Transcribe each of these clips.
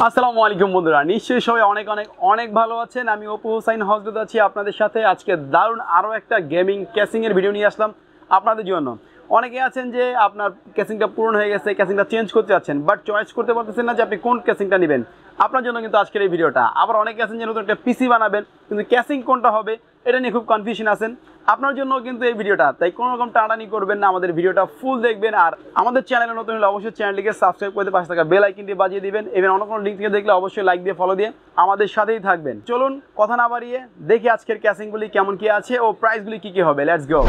আসসালামু আলাইকুম বন্ধুরা, নিশ্চয়ই সবাই অনেক অনেক অনেক ভালো আছেন। আমি অপু হোসাইন হজরত আছি আপনাদের সাথে। আজকে দারুণ আরও একটা গেমিং ক্যাসিংয়ের ভিডিও নিয়ে আসলাম আপনাদের জন্য। অনেকে আছেন যে আপনার ক্যাসিংটা পূরণ হয়ে গেছে, ক্যাসিংটা চেঞ্জ করতে যাচ্ছেন, বাট চয়েস করতে পারতেছেন না যে আপনি কোন ক্যাসিংটা নেবেন। আপনার জন্য কিন্তু আজকের এই ভিডিওটা। আবার অনেকে আছেন যে নতুন একটা পিসি বানাবেন, কিন্তু ক্যাসিং কোনটা হবে এটা নিয়ে খুব কনফিউশন আছেন। আপনার জন্য কিন্তু এই ভিডিওটা, তাই কোনো রকম টানাটানি করবেন না, আমাদের ভিডিওটা ফুল দেখবেন। আর আমাদের চ্যানেলে নতুন হলে অবশ্যই চ্যানেলটিকে সাবস্ক্রাইব করতে, পাশে থাকা বেল আইকনটি বাজিয়ে দিবেন। এবং অন্য কোনো লিঙ্ক থেকে দেখলে অবশ্যই লাইক দিয়ে ফলো দিয়ে আমাদের সাথেই থাকবেন। চলুন কথা না বাড়িয়ে দেখি আজকের ক্যাসিংগুলি কেমন কি আছে ও প্রাইসগুলি কি কি হবে। Let's go.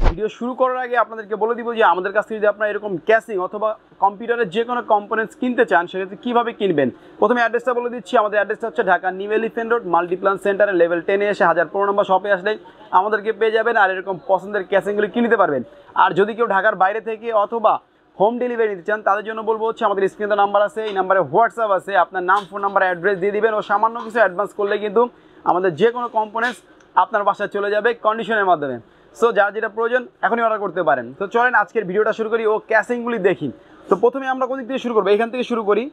ভিডিও শুরু করার আগে আপনাদেরকে বলে দিব যে আমাদের কাছ থেকে যদি আপনারা এরকম ক্যাসিং অথবা কম্পিউটারের যে কোনো কম্পোনেন্টস কিনতে চান, সেক্ষেত্রে কীভাবে কিনবেন। প্রথমে অ্যাড্রেসটা বলে দিচ্ছি। আমাদের অ্যাড্রেসটা হচ্ছে Dhaka new elephant road, Multiplan সেন্টারে লেভেল 10-এ এসে 1015 নম্বর শপে আসলেই আমাদেরকে পেয়ে যাবেন আর এরকম পছন্দের ক্যাসিংগুলি কিনতে পারবেন। আর যদি কেউ ঢাকার বাইরে থেকে অথবা হোম ডেলিভারি নিতে চান, তাদের জন্য বলবো হচ্ছে আমাদের স্ক্রিনে নাম্বার আছে, এই নাম্বারে হোয়াটসঅ্যাপ আছে। আপনার নাম, ফোন নাম্বার, অ্যাড্রেস দিয়ে দিবেন ও সামান্য কিছু অ্যাডভান্স করলে কিন্তু আমাদের যে কোনো কম্পোনেন্টস আপনার বাসায় চলে যাবে কন্ডিশনের মাধ্যমে। সো যার যেটা প্রয়োজন এখনই অর্ডার করতে পারেন। তো চলেন আজকের ভিডিওটা শুরু করি ও ক্যাসিংগুলি দেখি। তো প্রথমে আমরা কোন দিক থেকে শুরু করবো, এখান থেকে শুরু করি।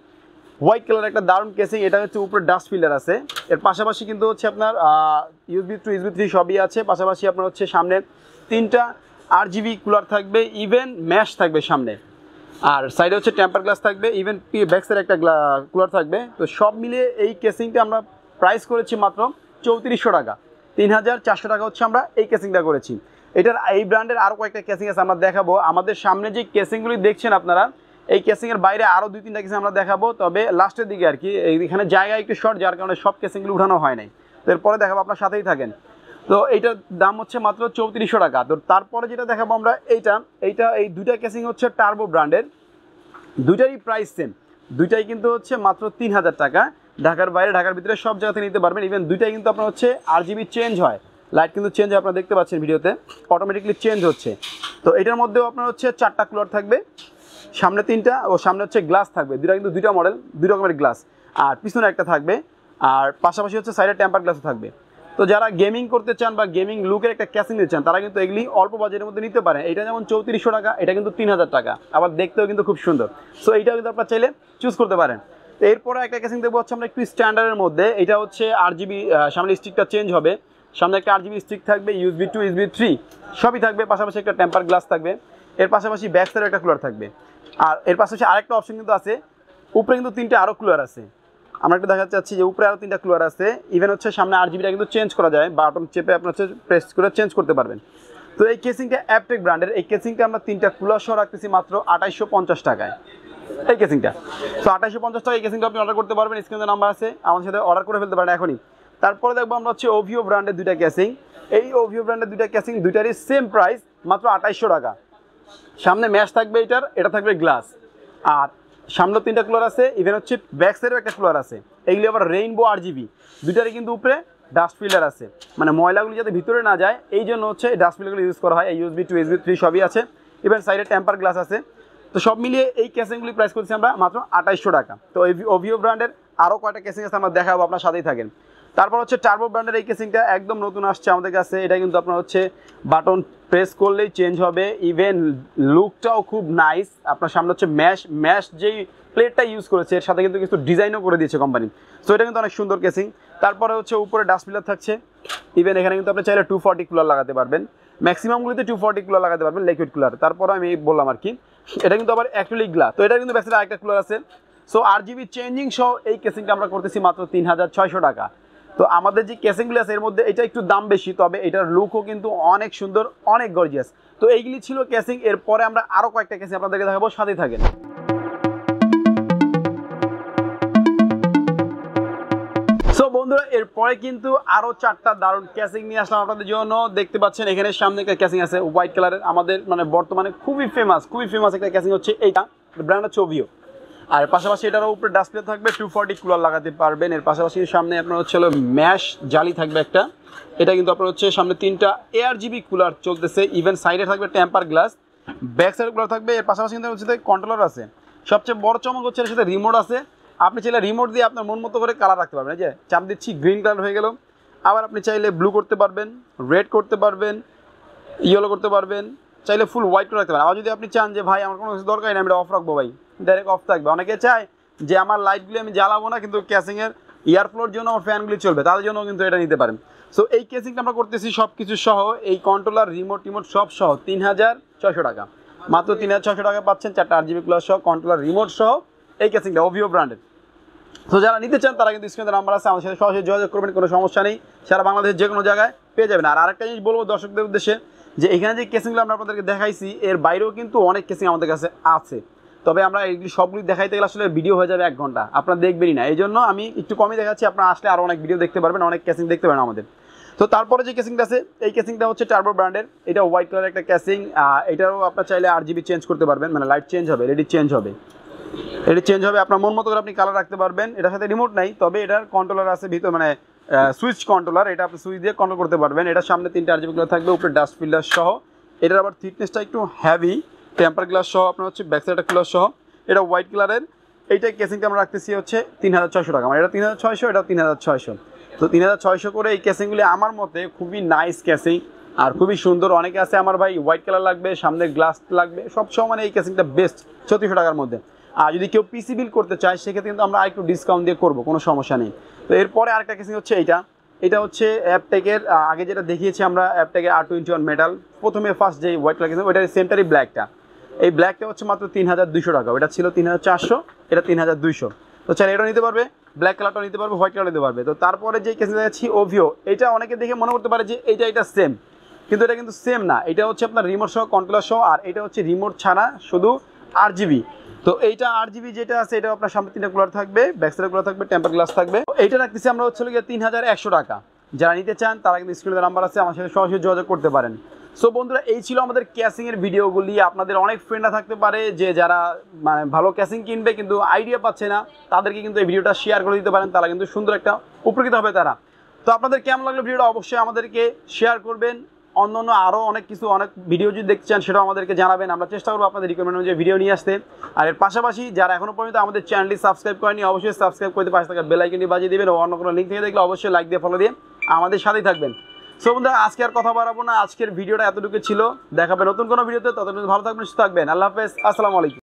হোয়াইট কালার একটা দারুণ ক্যাসিং, এটা হচ্ছে উপরে ডাস্ট ফিল্টার আছে। এর পাশাপাশি কিন্তু হচ্ছে আপনার USB 2 USB 3 সবই আছে। পাশাপাশি আপনার হচ্ছে সামনে 3টা RGB কুলার থাকবে, ইভেন ম্যাশ থাকবে সামনে। আর সাইডে হচ্ছে টেম্পার গ্লাস থাকবে, ইভেন ব্যাকসের একটা কুলার থাকবে। তো সব মিলিয়ে এই ক্যাসিংটা আমরা প্রাইস করেছি মাত্র 3400 টাকা। 3400 টাকা হচ্ছে আমরা এই ক্যাসিংটা করেছি। এটার এই ব্র্যান্ডের আরও কয়েকটা ক্যাসিং আছে, আমরা দেখাবো। আমাদের সামনে যে ক্যাসিংগুলি দেখছেন আপনারা, এই ক্যাসিংয়ের বাইরে আরও 2-3টা ক্যাসিং আমরা দেখাবো, তবে লাস্টের দিকে আর কি। এইখানে জায়গা একটু শর্ট, যার কারণে সব ক্যাসিংগুলি উঠানো হয় নাই। তো এরপরে দেখাবো, আপনার সাথেই থাকেন। তো এইটার দাম হচ্ছে মাত্র 3400 টাকা। তো তারপরে যেটা দেখাবো আমরা এই দুইটা ক্যাসিং হচ্ছে টার্বো ব্র্যান্ডের, দুইটারই প্রাইস সেম। দুইটাই কিন্তু হচ্ছে মাত্র 3000 টাকা। ঢাকার বাইরে, ঢাকার ভিতরে সব জায়গাতে নিতে পারবেন। ইভেন দুইটাই কিন্তু আপনার হচ্ছে RGB চেঞ্জ হয়, লাইট কিন্তু চেঞ্জ হয়, আপনারা দেখতে পাচ্ছেন ভিডিওতে অটোমেটিকলি চেঞ্জ হচ্ছে। তো এটার মধ্যেও আপনার হচ্ছে 4টা কুলার থাকবে, সামনে 3টা ও সামনে হচ্ছে গ্লাস থাকবে। দুইটা কিন্তু দুইটা মডেল, দুই রকমের গ্লাস। আর পিছনে একটা থাকবে, আর পাশাপাশি হচ্ছে সাইডে টেম্পার গ্লাসও থাকবে। তো যারা গেমিং করতে চান বা গেমিং লুকের একটা ক্যাসিং নিতে চান, তারা কিন্তু এগুলি অল্প বাজেটের মধ্যে নিতে পারেন। এটা যেমন 3400 টাকা, এটা কিন্তু 3000 টাকা, আবার দেখতেও কিন্তু খুব সুন্দর। সো এইটাও কিন্তু আপনারা চাইলে চুজ করতে পারেন। তো এরপরে একটা ক্যাসিং দেখবো হচ্ছে আমরা একটু স্ট্যান্ডার্ডের মধ্যে। এটা হচ্ছে RGB, সামনে স্টিকটা চেঞ্জ হবে, সামনে একটা RGB স্টিক থাকবে, USB 2 USB 3 সবই থাকবে। পাশাপাশি একটা টেম্পার গ্লাস থাকবে, এর পাশাপাশি ব্যাক সাইডে একটা কুলার থাকবে। আর এর পাশাপাশি আরেকটা অপশন কিন্তু আছে, উপরে কিন্তু 3টা আরও কুলার আছে। আমরা একটু দেখাতে চাচ্ছি যে উপরে আরও 3টা কুলার আছে। ইভেন হচ্ছে সামনে RGBটা কিন্তু চেঞ্জ করা যায়, বাটন চেপে আপনার হচ্ছে প্রেস করে চেঞ্জ করতে পারবেন। তো এই কেসিংটা অ্যাপটেক ব্র্যান্ডের। এই কেসিংটা আমরা 3টা কুলার সহ রাখতেছি মাত্র 2850 টাকায় এই কেসিংটা। তো 2850 টাকা এই কেসিংটা আপনি অর্ডার করতে পারবেন। স্ক্রিনে নাম্বার আছে, আমাদের সাথে অর্ডার করে ফেলতে পারেন এখনই। তারপরে দেখবো আমরা হচ্ছে OVO ব্র্যান্ডের 2টা ক্যাসিং। এই OVO ব্র্যান্ডের 2টা ক্যাসিং, দুইটারই সেম প্রাইস মাত্র 2800 টাকা। সামনে ম্যাশ থাকবে, এটা থাকবে গ্লাস। আর সামনে 3টা কুলার আছে, ইভেন হচ্ছে ব্যাক সাইডেও একটা কুলার আছে। এইগুলি আবার রেইনবো RGB, দুইটারই কিন্তু উপরে ডাস্ট ফিল্টার আছে, মানে ময়লাগুলি যাতে ভিতরে না যায় এই জন্য হচ্ছে এই ডাস্ট ফিল্টারগুলো ইউজ করা হয়। এই USB 2 USB 3 সবই আছে, ইভেন সাইডে টেম্পার গ্লাস আছে। তো সব মিলিয়ে এই ক্যাসিংগুলি প্রাইস করছি আমরা মাত্র 2800 টাকা। তো এই OVO ব্র্যান্ডের আরও কয়টা ক্যাসিং আছে আমরা দেখাবো, আপনার সাথেই থাকেন। তারপর হচ্ছে টার্বো ব্র্যান্ডের এই কেসিংটা একদম নতুন আসছে আমাদের কাছে। এটা কিন্তু আপনার হচ্ছে বাটন প্রেস করলেই চেঞ্জ হবে, ইভেন লুকটাও খুব নাইস। আপনার সামনে হচ্ছে ম্যাশ যেই প্লেটটা ইউজ করেছে, এর সাথে কিন্তু কিছু ডিজাইনও করে দিয়েছে কোম্পানি। সো এটা কিন্তু অনেক সুন্দর কেসিং। তারপরে হচ্ছে উপরে ডাস্ট ফিল্টার থাকছে, ইভেন এখানে কিন্তু আপনি চাইলে 240 কুলার লাগাতে পারবেন। ম্যাক্সিমামগুলিতে 240 কুলার লাগাতে পারবেন, লিকুইড কুলার। তারপরে আমি বললাম আর কি, এটা কিন্তু আবার অ্যাক্রিলিক গ্লাস। তো এটা কিন্তু ব্যাকসাইডে আরেকটা কুলার আছে। সো RGB চেঞ্জিং সহ এই কেসিংটা আমরা করতেছি মাত্র 3600 টাকা। তো আমাদের যে ক্যাসিংগুলি আছে এর মধ্যে এটা একটু দাম বেশি, তবে এটার লুকও কিন্তু অনেক সুন্দর, অনেক গর্জিয়াস। তো এইগুলি ছিল ক্যাসিং। এরপরে আমরা আরও কয়েকটা ক্যাসিং আপনাদেরকে দেখাবো, সাথেই থাকেন। সো বন্ধুরা, এরপরে কিন্তু আরও 4টা দারুণ ক্যাসিং নিয়ে আসলাম আপনাদের জন্য। দেখতে পাচ্ছেন এখানে সামনে একটা ক্যাসিং আছে হোয়াইট কালারের, আমাদের মানে বর্তমানে খুবই ফেমাস একটা ক্যাসিং হচ্ছে এইটা, ব্র্যান্ড হচ্ছে OVO। আর পাশাপাশি এটার উপরে ডাসপ্লে থাকবে, 240 কুলার লাগাতে পারবেন। এর পাশাপাশি সামনে আপনার হচ্ছে ম্যাশ জালি থাকবে একটা। এটা কিন্তু আপনার হচ্ছে সামনে 3টা ARGB কুলার চলতেছে, ইভেন সাইডে থাকবে temper glass, back side cooler থাকবে। এর পাশাপাশি কিন্তু হচ্ছে কন্ট্রোলার আছে। সবচেয়ে বড় চমক হচ্ছে এর সাথে রিমোট আছে। আপনি চাইলে রিমোট দিয়ে আপনার মন মতো করে কালার রাখতে পারবেন। এই যে চাপ দিচ্ছি, গ্রিন কালার হয়ে গেল। আবার আপনি চাইলে ব্লু করতে পারবেন, রেড করতে পারবেন, ইয়েলো করতে পারবেন, চাইলে ফুল হোয়াইট করে রাখতে পারেন। আবার যদি আপনি চান যে ভাই আমার কোনো কিছু দরকারই না, আমি এটা অফ রাখবো ভাই, ডাইরেক্ট অফ থাকবে। অনেকে চায় যে আমার লাইটগুলি আমি জ্বালাবো না, কিন্তু ক্যাসিংয়ের এয়ারফ্লোর জন্য আমার ফ্যানগুলি চলবে, তাদের জন্য কিন্তু এটা নিতে পারেন। সো এই কেসিংটা আমরা করতেছি সব কিছু সহ, এই কন্ট্রোলার রিমোট সব সহ 3600 টাকা, মাত্র 3600 টাকা পাচ্ছেন 4টা RGB কুলার সহ, কন্ট্রোলার রিমোট সহ এই কেসিংটা ওভিও ব্র্যান্ডের। তো যারা নিতে চান তারা কিন্তু স্ক্রিনে নাম্বার আছে, আমার সাথে সরাসরি যোগাযোগ করবেন, কোনো সমস্যা নেই, সারা বাংলাদেশের যে কোনো জায়গায় পেয়ে যাবেন। আর আরেকটা জিনিস বলবো দর্শকদের উদ্দেশ্যে, যে এখানে যে কেসিংগুলো আমরা আপনাদেরকে দেখাইছি এর বাইরেও কিন্তু অনেক কেসিং আমাদের কাছে আছে, তবে আমরা এইগুলি সবগুলি দেখাইতে গেলে আসলে ভিডিও হয়ে যাবে 1 ঘন্টা, আপনারা দেখবেনই না, এই জন্য আমি একটু কমই দেখাচ্ছি। আপনারা আসলে আরও অনেক ভিডিও দেখতে পারবেন, অনেক কেসিং দেখতে পারেন আমাদের। তো তারপরে যে কেসিংটা আছে, এই কেসিংটা হচ্ছে টার্বো ব্র্যান্ডের, এটা হোয়াইট কালারের একটা কেসিং। এটারও আপনার চাইলে RGB চেঞ্জ করতে পারবেন, মানে লাইট চেঞ্জ হবে, এলইডি চেঞ্জ হবে, আপনার মন মতো করে আপনি কালার রাখতে পারবেন। এটার সাথে রিমোট নাই, তবে এটার কন্ট্রোলার আছে ভিতরে, মানে সুইচ কন্ট্রোলার, এটা আপনি সুইচ দিয়ে কন্ট্রোল করতে পারবেন। এটার সামনে 3টা RGB কুলার থাকবে, উপরে ডাস্ট ফিল্টার সহ। এটার আবার থিকনেসটা একটু হ্যাভি, টেম্পার গ্লাস সহ, আপনার হচ্ছে ব্যাক সাইডটা কুলার সহ। এটা হোয়াইট কালারের, এইটা কেসিংটা আমরা রাখতেছি হচ্ছে 3600 টাকা, মানে এটা 3600, এটা 3600। তো 3600 করে এই কেসিংগুলি আমার মতে খুবই নাইস কেসিং আর খুবই সুন্দর। অনেকে আছে আমার ভাই হোয়াইট কালার লাগবে, সামনের গ্লাস লাগবে, সবসময় মানে এই কেসিংটা বেস্ট 3600 টাকার মধ্যে। আর যদি কেউ পিসি বিল করতে চায় সেক্ষেত্রে কিন্তু আমরা আরেকটু ডিসকাউন্ট দিয়ে করবো, কোনো সমস্যা নেই। তো এরপরে আরেকটা কেসিং হচ্ছে এটা হচ্ছে অ্যাপটেকের, আগে যেটা দেখিয়েছি আমরা অ্যাপটেকের R21 মেটাল, প্রথমে ফার্স্ট যে হোয়াইট কালার কেসিং, ওইটার সেন্টারি ব্ল্যাকটা, এই ব্ল্যাকটা হচ্ছে মাত্র 3200 টাকা, ওটা ছিল 3400, এটা 3200। তো চাইলে এটা নিতে পারবে, ব্ল্যাক কালারটা নিতে পারবে, হোয়াইট কালার নিতে পারবে। তো তারপরে যে কেসিং দেখাচ্ছি ওভিও, এটা অনেকে দেখে মনে করতে পারে যে এটা সেম, কিন্তু এটা কিন্তু সেম না। এটা হচ্ছে আপনার রিমোট সহ, কন্ট্রোলার সহ, আর এটা হচ্ছে রিমোট ছাড়া শুধু RGB। তো এইটা RGB যেটা আছে, এটা আপনার সামনে 3টা কুলার থাকবে, ব্যাক সাইডে কুলার থাকবে, টেম্পার গ্লাস থাকবে। এইটা রাখতেছি আমরা হচ্ছে 3100 টাকা। যারা নিতে চান তারা কিন্তু স্ক্রিনে নাম্বার আছে, আমার সাথে সরাসরি যোগাযোগ করতে পারেন। সো বন্ধুরা, এই ছিল আমাদের ক্যাসিংয়ের ভিডিওগুলি। আপনাদের অনেক ফ্রেন্ডরা থাকতে পারে যে যারা মানে ভালো ক্যাসিং কিনবে কিন্তু আইডিয়া পাচ্ছে না, তাদেরকে কিন্তু এই ভিডিওটা শেয়ার করে দিতে পারেন, তারা কিন্তু সুন্দর একটা উপকৃত হবে তারা। তো আপনাদের কেমন লাগলো ভিডিওটা অবশ্যই আমাদেরকে শেয়ার করবেন। অন্য আরও অনেক ভিডিও যদি দেখতে চান সেটাও আমাদেরকে জানাবেন, আমরা চেষ্টা করবো আপনাদের রিকমেন্ড অনুযায়ী ভিডিও নিয়ে আসতে। আর এর পাশাপাশি যারা এখনও পর্যন্ত আমাদের চ্যানেলটি সাবস্ক্রাইব করেনি অবশ্যই সাবস্ক্রাইব করতে, পাশে থাকা বেল আইকনটি বাজিয়ে দেবেন, ও অন্য কোনো লিঙ্ক থেকে দেখলে অবশ্যই লাইক দিয়ে ফলো দিয়ে আমাদের সাথেই থাকবেন। সো বন্ধুরা, আজকে আর কথা বাড়াবো না, আজকের ভিডিওটা এতটুকু ছিল। দেখাবে নতুন কোনো ভিডিওতে, ততদিন ভালো থাকবেন, সুস্থ থাকবেন। আল্লাহ হাফেজ, আসসালামু আলাইকুম।